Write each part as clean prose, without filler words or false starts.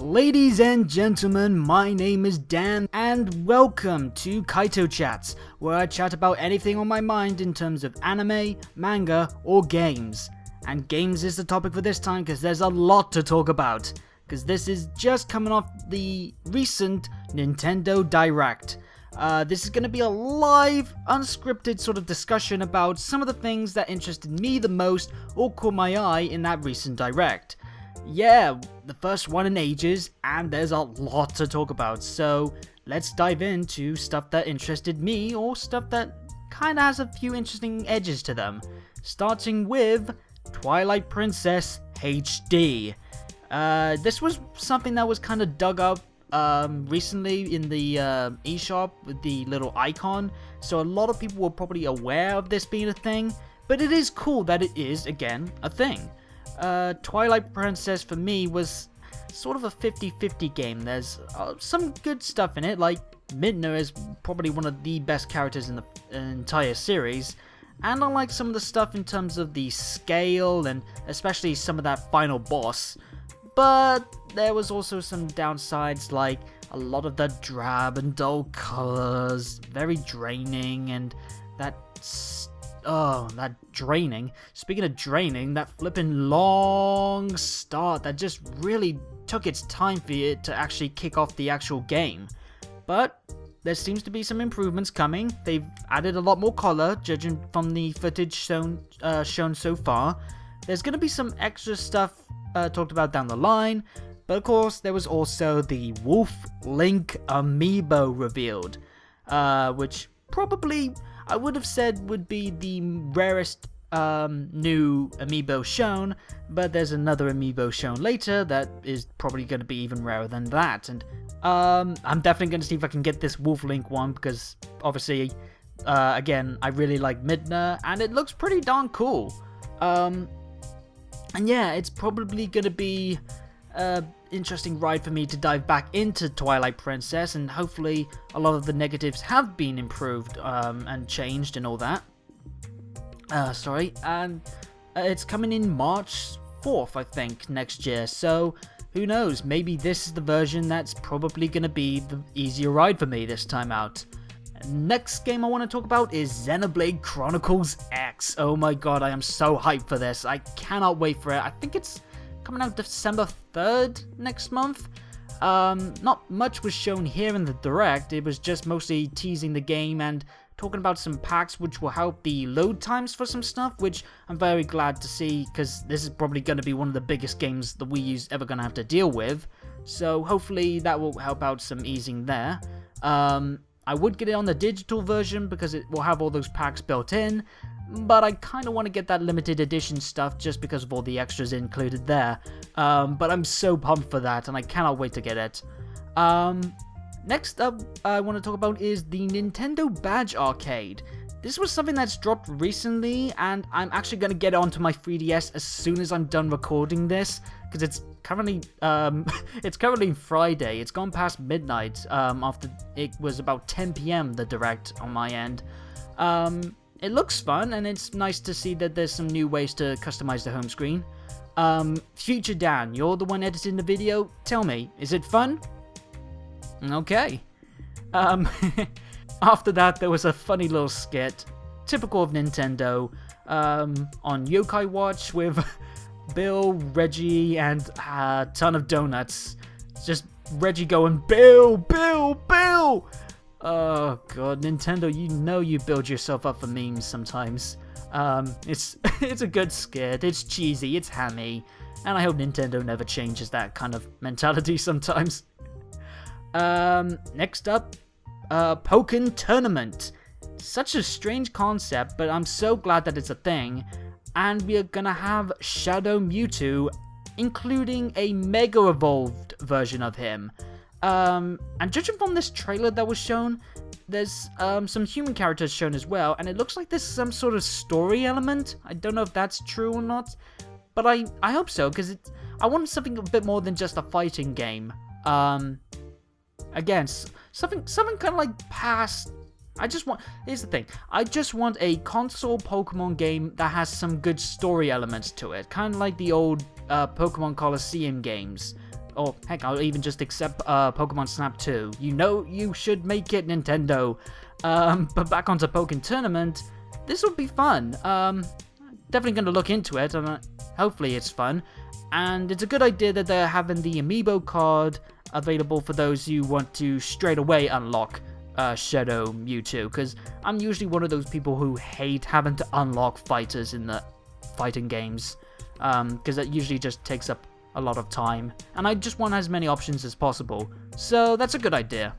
Ladies and gentlemen, my name is Dan, and welcome to Kaito Chats, where I chat about anything on my mind in terms of anime, manga, or games. And games is the topic for this time because there's a lot to talk about, because this is just coming off the recent Nintendo Direct. This is going to be a live, unscripted sort of discussion about some of the things that interested me the most or caught my eye in that recent Direct. Yeah, the first one in ages, and there's a lot to talk about, so let's dive into stuff that interested me, or stuff that kinda has a few interesting edges to them. Starting with Twilight Princess HD. This was something that was kinda dug up recently in the eShop with the little icon, so a lot of people were probably aware of this being a thing, but it is cool that it is, again, a thing. Twilight Princess for me was sort of a 50-50 game. There's some good stuff in it, like Midna is probably one of the best characters in the entire series, and I like some of the stuff in terms of the scale and especially some of that final boss, but there was also some downsides like a lot of the drab and dull colors, very draining, and that draining. Speaking of draining, that flippin' long start that just really took its time for it to actually kick off the actual game. But there seems to be some improvements coming. They've added a lot more color, judging from the footage shown so far. There's going to be some extra stuff talked about down the line, but of course there was also the Wolf Link amiibo revealed, which probably I would have said would be the rarest new amiibo shown, but there's another amiibo shown later that is probably going to be even rarer than that, and I'm definitely going to see if I can get this Wolf Link one, because obviously, again, I really like Midna, and it looks pretty darn cool. And yeah, it's probably going to be interesting ride for me to dive back into Twilight Princess, and hopefully a lot of the negatives have been improved and changed and all that. And it's coming in March 4th, I think, next year, so who knows, maybe this is the version that's probably going to be the easier ride for me this time out. Next game I want to talk about is Xenoblade Chronicles X. Oh my god, I am so hyped for this. I cannot wait for it. I think it's coming out December 3rd next month. Not much was shown here in the Direct. It was just mostly teasing the game and talking about some packs which will help the load times for some stuff, which I'm very glad to see, because this is probably going to be one of the biggest games the Wii U's ever going to have to deal with. So hopefully that will help out some easing there. I would get it on the digital version because it will have all those packs built in, but I kind of want to get that limited edition stuff just because of all the extras included there. But I'm so pumped for that, and I cannot wait to get it. Next up, I want to talk about is the Nintendo Badge Arcade. This was something that's dropped recently, and I'm actually going to get it onto my 3DS as soon as I'm done recording this, because it's currently Friday. It's gone past midnight, after it was about 10 PM the Direct on my end. It looks fun, and it's nice to see that there's some new ways to customize the home screen. Future Dan, you're the one editing the video. Tell me, is it fun? Okay. After that, there was a funny little skit, typical of Nintendo, on Yokai Watch with Bill, Reggie, and a ton of donuts. Just Reggie going, Bill, Bill, Bill! Oh god, Nintendo, you know you build yourself up for memes sometimes. It's a good skit, it's cheesy, it's hammy, and I hope Nintendo never changes that kind of mentality sometimes. Next up, Pokken Tournament. Such a strange concept, but I'm so glad that it's a thing. And we are gonna have Shadow Mewtwo, including a Mega Evolved version of him. And judging from this trailer that was shown, there's some human characters shown as well, and it looks like there's some sort of story element. I don't know if that's true or not, but I hope so, because I want something a bit more than just a fighting game. Again, something kind of like past. Here's the thing, I just want a console Pokemon game that has some good story elements to it, kind of like the old Pokemon Coliseum games. or heck, I'll even just accept Pokemon Snap 2. You know you should make it, Nintendo. But back onto Pokken Tournament, this will be fun. Definitely going to look into it, and hopefully it's fun. And it's a good idea that they're having the Amiibo card available for those who want to straight away unlock Shadow Mewtwo, because I'm usually one of those people who hate having to unlock fighters in the fighting games, because that usually just takes up a lot of time, and I just want as many options as possible, so that's a good idea.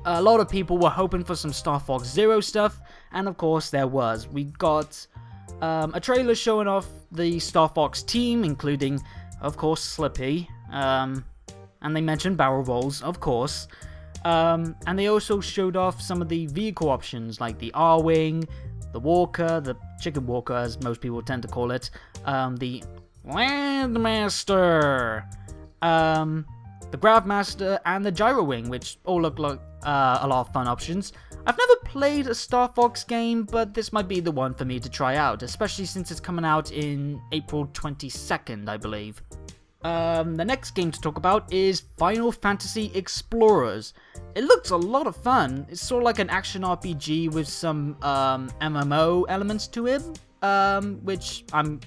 A lot of people were hoping for some Star Fox Zero stuff, and of course there was. We got a trailer showing off the Star Fox team, including, of course, Slippy, and they mentioned barrel rolls, of course, and they also showed off some of the vehicle options, like the R-Wing, the Walker, the Chicken Walker, as most people tend to call it, the Landmaster, the Gravmaster, and the Gyro Wing, which all look like a lot of fun options. I've never played a Star Fox game, but this might be the one for me to try out, especially since it's coming out in April 22nd, I believe. The next game to talk about is Final Fantasy Explorers. It looks a lot of fun. It's sort of like an action RPG with some MMO elements to it, which I'm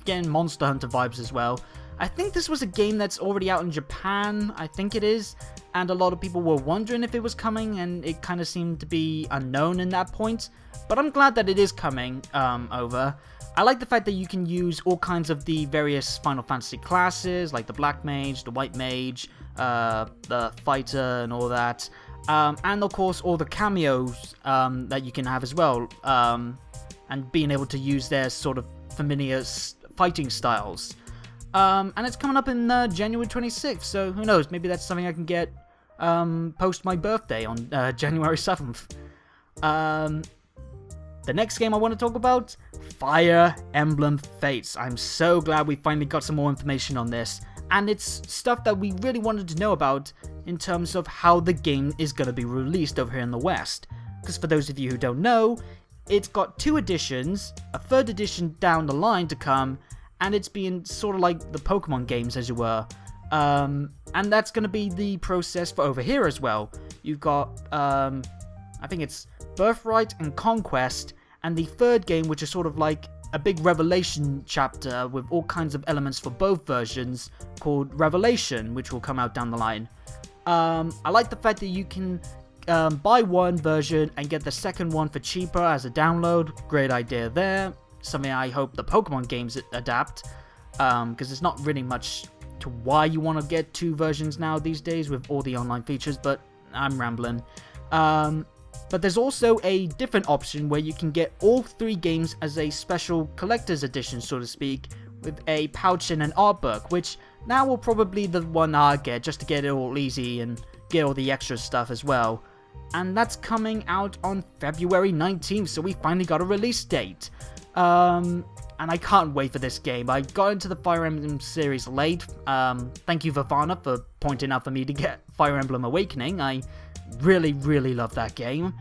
getting Monster Hunter vibes as well. I think this was a game that's already out in Japan, I think it is, and a lot of people were wondering if it was coming, and it kind of seemed to be unknown in that point, but I'm glad that it is coming over. I like the fact that you can use all kinds of the various Final Fantasy classes, like the Black Mage, the White Mage, the Fighter, and all that, and of course all the cameos that you can have as well, and being able to use their sort of familiar fighting styles. And it's coming up in January 26th, so who knows, maybe that's something I can get post my birthday on January 7th. The next game I want to talk about, Fire Emblem Fates. I'm so glad we finally got some more information on this, and it's stuff that we really wanted to know about in terms of how the game is going to be released over here in the West. Because for those of you who don't know, it's got 2 editions, a 3rd edition down the line to come, and it's being sort of like the Pokemon games, as you were. And that's going to be the process for over here as well. You've got, I think it's Birthright and Conquest, and the 3rd game, which is sort of like a big Revelation chapter with all kinds of elements for both versions, called Revelation, which will come out down the line. I like the fact that you can buy one version and get the second one for cheaper as a download. Great idea there. Something I hope the Pokemon games adapt, because there's not really much to why you want to get 2 versions now these days with all the online features, but I'm rambling. But there's also a different option where you can get all 3 games as a special collector's edition, so to speak, with a pouch and an art book, which now will probably the one I'll get, just to get it all easy and get all the extra stuff as well. And that's coming out on February 19th, so we finally got a release date. And I can't wait for this game. I got into the Fire Emblem series late. Thank you, Vivana, for pointing out for me to get Fire Emblem Awakening. I really, really love that game.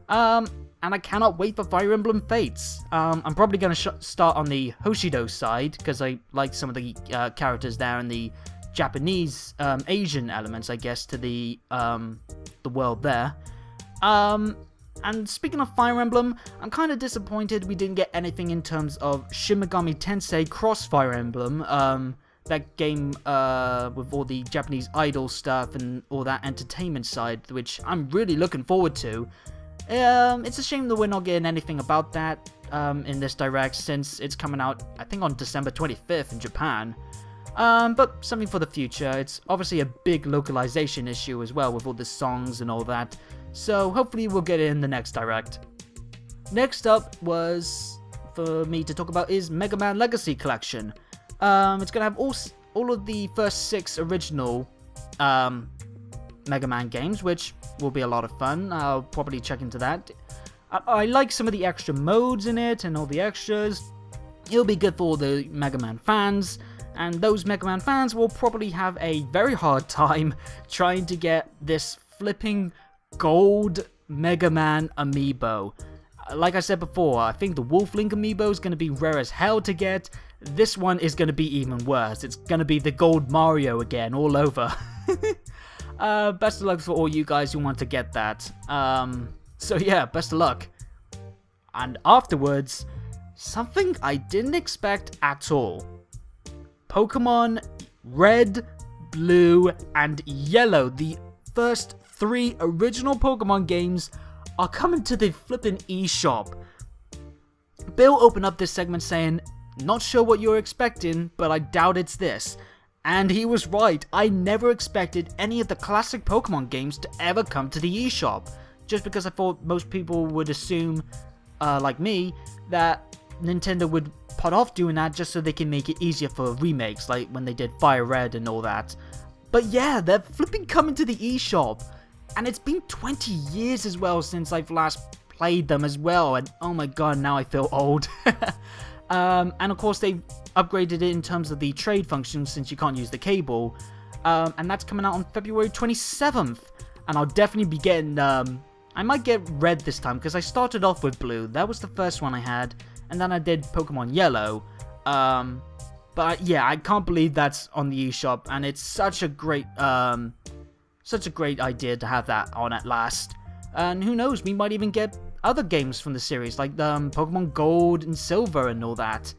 And I cannot wait for Fire Emblem Fates. I'm probably going to start on the Hoshido side, because I like some of the characters there and the Japanese, Asian elements, I guess, to the world there. And speaking of Fire Emblem, I'm kind of disappointed we didn't get anything in terms of Shin Megami Tensei Cross Fire Emblem, that game with all the Japanese idol stuff and all that entertainment side, which I'm really looking forward to. It's a shame that we're not getting anything about that in this direct, since it's coming out, I think, on December 25th in Japan. But something for the future. It's obviously a big localization issue as well with all the songs and all that. So hopefully we'll get it in the next direct. Next up was, for me to talk about, is Mega Man Legacy Collection. It's going to have all of the first 6 original Mega Man games, which will be a lot of fun. I'll probably check into that. I like some of the extra modes in it and all the extras. It'll be good for all the Mega Man fans. And those Mega Man fans will probably have a very hard time trying to get this flipping gold Mega Man amiibo. Like I said before, I think the Wolf Link amiibo is going to be rare as hell to get. this one is going to be even worse. It's going to be the Gold Mario again, all over. Best of luck for all you guys who want to get that. So yeah, best of luck. And afterwards, something I didn't expect at all. Pokemon Red, Blue, and Yellow, the first 3 original Pokemon games, are coming to the flippin' eShop. Bill opened up this segment saying, "Not sure what you're expecting, but I doubt it's this." And he was right. I never expected any of the classic Pokemon games to ever come to the eShop, just because I thought most people would assume, like me, that Nintendo would put off doing that just so they can make it easier for remakes, like when they did Fire Red and all that. But yeah, they're flipping coming to the eShop, and it's been 20 years as well since I've last played them as well, and oh my god, now I feel old. And of course they've upgraded it in terms of the trade function since you can't use the cable, and that's coming out on February 27th, and I'll definitely be getting, I might get Red this time, because I started off with Blue. That was the first one I had, and then I did Pokemon Yellow. But yeah, I can't believe that's on the eShop, and it's such a great idea to have that on at last. And who knows, we might even get other games from the series, like Pokemon Gold and Silver and all that.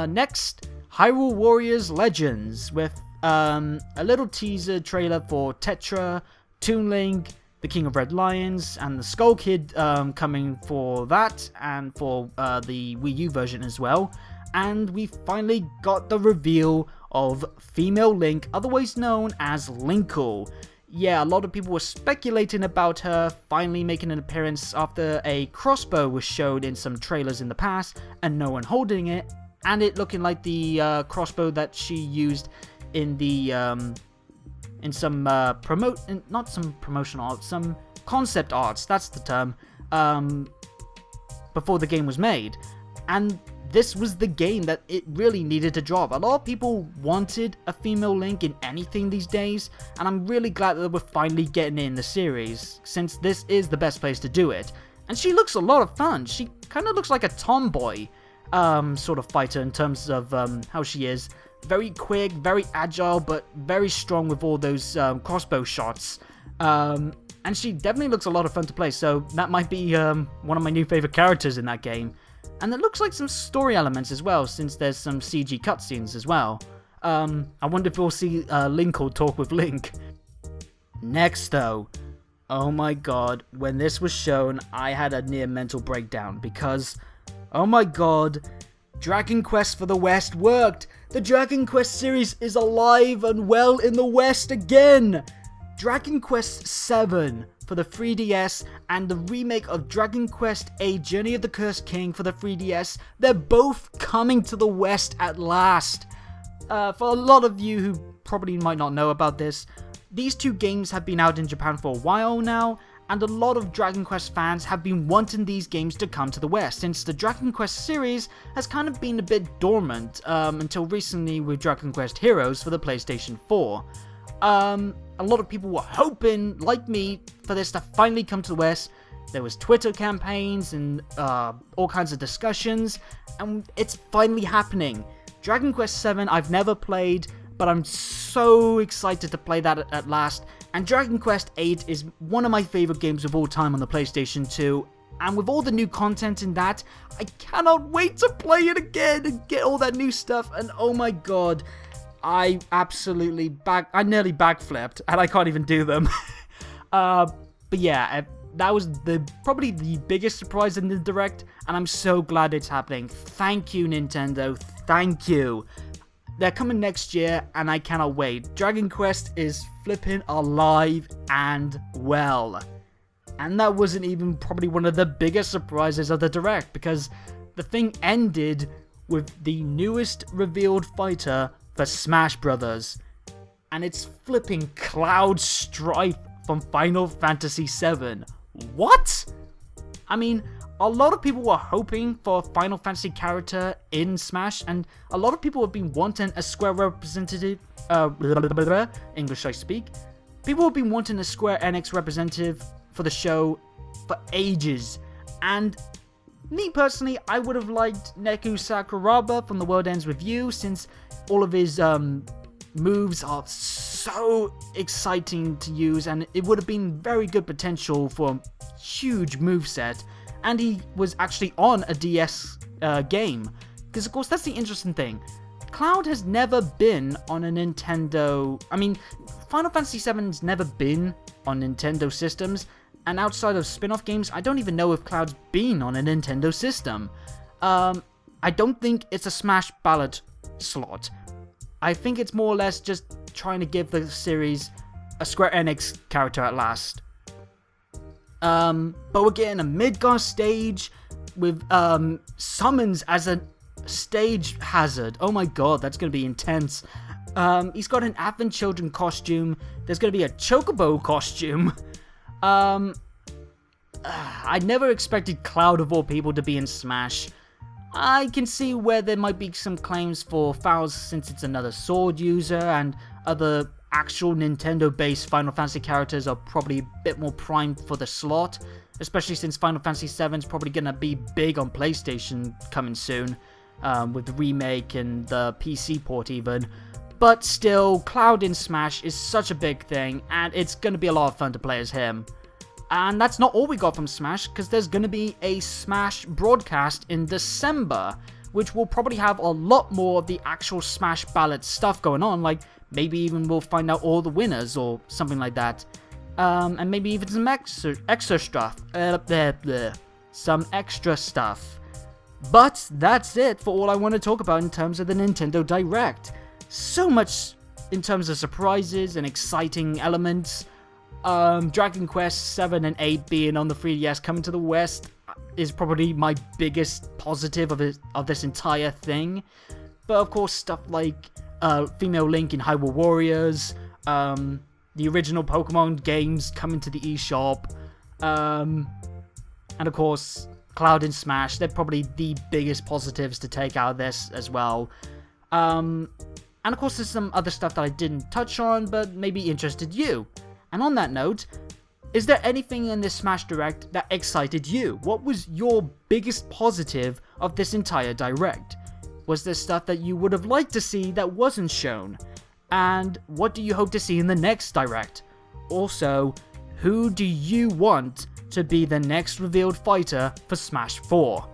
Next, Hyrule Warriors Legends, with a little teaser trailer for Tetra, Toon Link, the King of Red Lions, and the Skull Kid coming for that, and for the Wii U version as well. And we finally got the reveal of female Link, otherwise known as Linkle. Yeah, a lot of people were speculating about her finally making an appearance after a crossbow was showed in some trailers in the past, and no one holding it, and it looking like the crossbow that she used in the in some some concept arts, that's the term, before the game was made. And this was the game that it really needed to drop. A lot of people wanted a female Link in anything these days, and I'm really glad that we're finally getting it in the series, since this is the best place to do it. And she looks a lot of fun. She kind of looks like a tomboy sort of fighter in terms of how she is. Very quick, very agile, but very strong with all those crossbow shots. And she definitely looks a lot of fun to play, so that might be one of my new favorite characters in that game. And it looks like some story elements as well, since there's some CG cutscenes as well. I wonder if we'll see Linkle talk with Link. Next though, oh my god, when this was shown, I had a near mental breakdown, because, oh my god, Dragon Quest for the West worked! The Dragon Quest series is alive and well in the West again! Dragon Quest VII for the 3DS and the remake of Dragon Quest VIII Journey of the Cursed King for the 3DS, they're both coming to the West at last. For a lot of you who probably might not know about this, these two games have been out in Japan for a while now, and a lot of Dragon Quest fans have been wanting these games to come to the West, since the Dragon Quest series has kind of been a bit dormant until recently with Dragon Quest Heroes for the PlayStation 4. A lot of people were hoping, like me, for this to finally come to the West. There was Twitter campaigns and all kinds of discussions, and it's finally happening. Dragon Quest VII I've never played, but I'm so excited to play that at last. And Dragon Quest VIII is one of my favorite games of all time on the PlayStation 2. And with all the new content in that, I cannot wait to play it again and get all that new stuff. And oh my god, I nearly backflipped, and I can't even do them. But yeah, that was probably the biggest surprise in the Direct, and I'm so glad it's happening. Thank you, Nintendo. Thank you. They're coming next year, and I cannot wait. Dragon Quest is flipping alive and well. And that wasn't even probably one of the biggest surprises of the Direct, because the thing ended with the newest revealed fighter for Smash Brothers, and it's flipping Cloud Strife from Final Fantasy VII. What? I mean, a lot of people were hoping for a Final Fantasy character in Smash, and a lot of people have been wanting a Square representative, English I speak. People have been wanting a Square Enix representative for the show for ages, and Me personally, I would have liked Neku Sakuraba from The World Ends With You, since all of his moves are so exciting to use, and it would have been very good potential for a huge moveset, and he was actually on a DS game. Because of course that's the interesting thing. Cloud has never been on a Nintendo... I mean, Final Fantasy VII's never been on Nintendo systems, and outside of spin-off games, I don't even know if Cloud's been on a Nintendo system. I don't think it's a Smash Ballot slot. I think it's more or less just trying to give the series a Square Enix character at last. But we're getting a Midgar stage with summons as a stage hazard. Oh my god, that's going to be intense. He's got an Advent Children costume. There's going to be a Chocobo costume. I never expected Cloud of all people to be in Smash. I can see where there might be some claims for fouls since it's another sword user, and other actual Nintendo-based Final Fantasy characters are probably a bit more primed for the slot, especially since Final Fantasy VII is probably going to be big on PlayStation coming soon, with the remake and the PC port even. But still, Cloud in Smash is such a big thing, and it's going to be a lot of fun to play as him. And that's not all we got from Smash, because there's going to be a Smash broadcast in December, which will probably have a lot more of the actual Smash Ballot stuff going on, like maybe even we'll find out all the winners or something like that. And maybe even some extra stuff. Some extra stuff. But that's it for all I want to talk about in terms of the Nintendo Direct. So much in terms of surprises and exciting elements. Dragon Quest 7 and 8 being on the 3DS coming to the West is probably my biggest positive of this entire thing. But of course, stuff like female Link in Hyrule Warriors, the original Pokemon games coming to the eShop, and of course, Cloud in Smash, they're probably the biggest positives to take out of this as well. And of course, there's some other stuff that I didn't touch on, but maybe interested you. And on that note, is there anything in this Smash Direct that excited you? What was your biggest positive of this entire Direct? Was there stuff that you would have liked to see that wasn't shown? And what do you hope to see in the next Direct? Also, who do you want to be the next revealed fighter for Smash 4?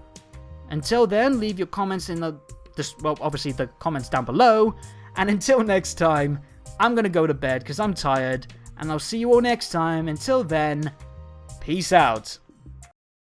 Until then, leave your comments in obviously the comments down below. And until next time, I'm gonna go to bed because I'm tired. And I'll see you all next time. Until then, peace out.